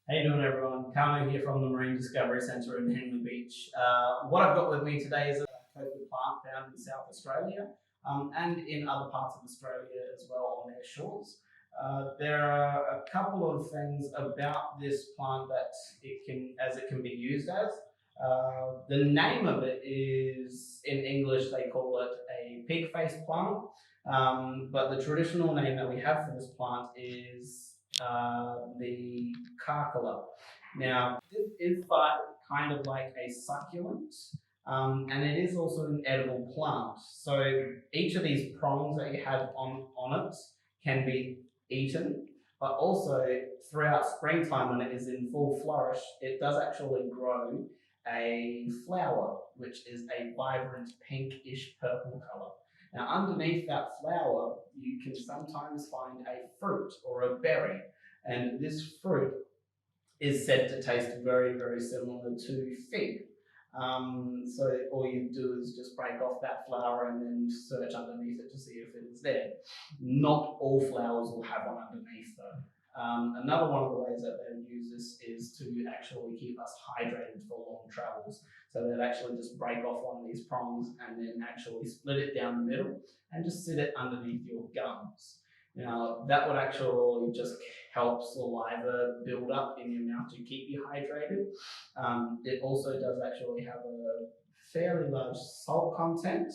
How you doing, everyone? Kaurna here from the Marine Discovery Centre in Henley Beach. What I've got with me today is a coastal plant found in South Australia and in other parts of Australia as well on their shores. There are a couple of things about this plant that it can be used as. The name of it is, in English, they call it a pig face plant, but the traditional name that we have for this plant is the Cockle. Now, this is kind of like a succulent, and it is also an edible plant. So each of these prongs that you have on it can be eaten, but also throughout springtime when it is in full flourish, it does actually grow a flower, which is a vibrant pinkish purple color. Now, underneath that flower, you can sometimes find a fruit or a berry, and this fruit is said to taste very, very similar to fig. So all you do is just break off that flower and then search underneath it to see if it is there. Not all flowers will have one underneath though. Another one of the ways that they use this is to actually keep us hydrated for long travels. So they'd actually just break off one of these prongs and then actually split it down the middle and just sit it underneath your gums. Now that would actually just help saliva build up in your mouth to keep you hydrated. It also does actually have a fairly large salt content,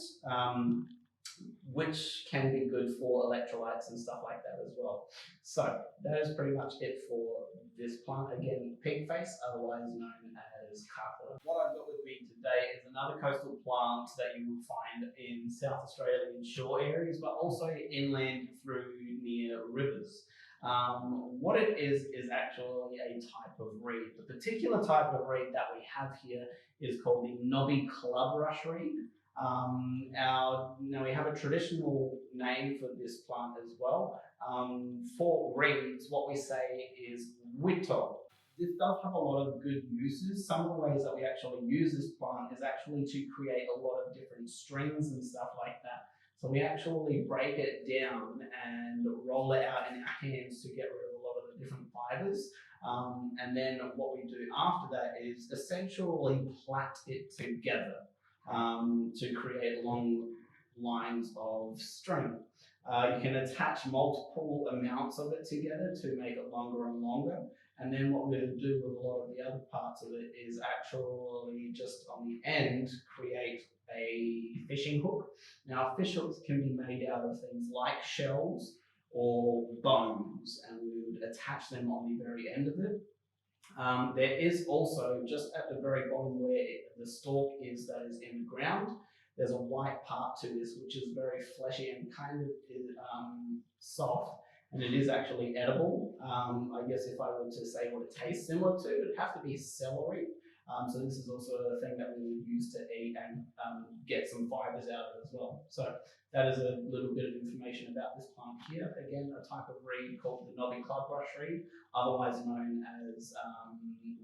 which can be good for electrolytes and stuff like that as well. So that is pretty much it for this plant. Again, pig face, otherwise known as Cockle. What I've got with me today is another coastal plant that you will find in South Australian shore areas, but also inland through near rivers. What it is actually a type of reed. The particular type of reed that we have here is called the knobby clubrush reed. Now we have a traditional name for this plant as well. For reeds, what we say is wito. This does have a lot of good uses. Some of the ways that we actually use this plant is actually to create a lot of different strings and stuff like that. So we actually break it down and roll it out in our hands to get rid of a lot of the different fibers. And then what we do after that is essentially plait it together to create long lines of string. You can attach multiple amounts of it together to make it longer and longer. And then what we're going to do with a lot of the other parts of it is actually just on the end create a fishing hook. Now, fish hooks can be made out of things like shells or bones, and we would attach them on the very end of it. There is also, just at the very bottom where the stalk is that is in the ground, there's a white part to this which is very fleshy and kind of soft, and it is actually edible. I guess if I were to say what it tastes similar to, it'd have to be celery. So this is also a thing that we would use to eat and get some fibers out of it as well. So that is a little bit of information about this plant here. Again, a type of reed called the knobby clubrush reed, otherwise known as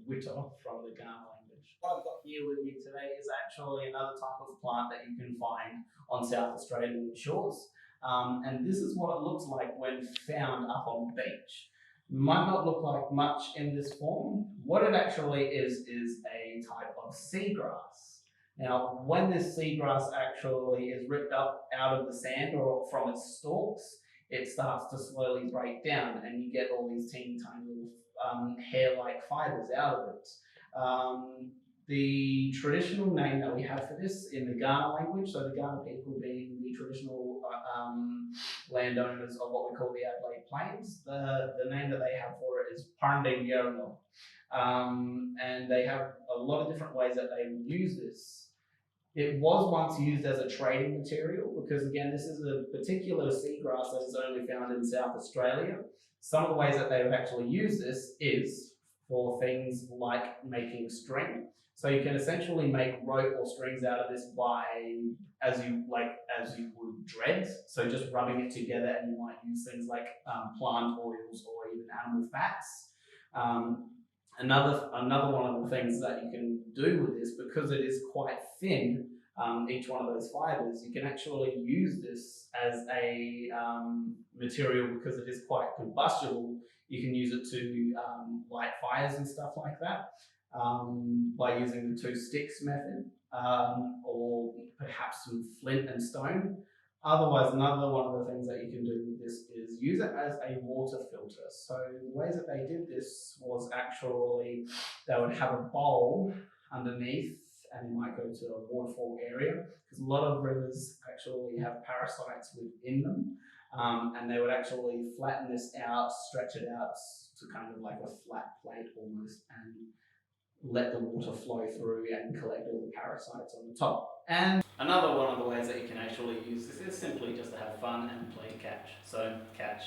wito from the Kaurna language. What I've got here with me today is actually another type of plant that you can find on South Australian shores. And this is what it looks like when found up on the beach. Might not look like much in this form. What it actually is a type of seagrass. Now, when this seagrass actually is ripped up out of the sand or from its stalks, it starts to slowly break down and you get all these teeny tiny little hair-like fibers out of it. The traditional name that we have for this in the Kaurna language, so the Kaurna people being the traditional landowners of what we call the Adelaide Plains, the name that they have for it is Parndingyerno. And they have a lot of different ways that they would use this. It was once used as a trading material because, again, this is a particular seagrass that is only found in South Australia. Some of the ways that they would actually use this is for things like making string. So you can essentially make rope or strings out of this by, as you would dreads. So just rubbing it together, and you might use things like plant oils or even animal fats. Another one of the things that you can do with this, because it is quite thin, each one of those fibers, you can actually use this as a material because it is quite combustible. You can use it to light fires and stuff like that by using the two sticks method, or perhaps some flint and stone. Otherwise, another one of the things that you can do with this is use it as a water filter. So the ways that they did this was actually they would have a bowl underneath, and you might go to a waterfall area because a lot of rivers actually have parasites within them, and they would actually flatten this out, stretch it out to kind of like a flat plate almost, and let the water flow through and collect all the parasites on the top. And another one of the ways that you can actually use this is simply just to have fun and play catch. So catch.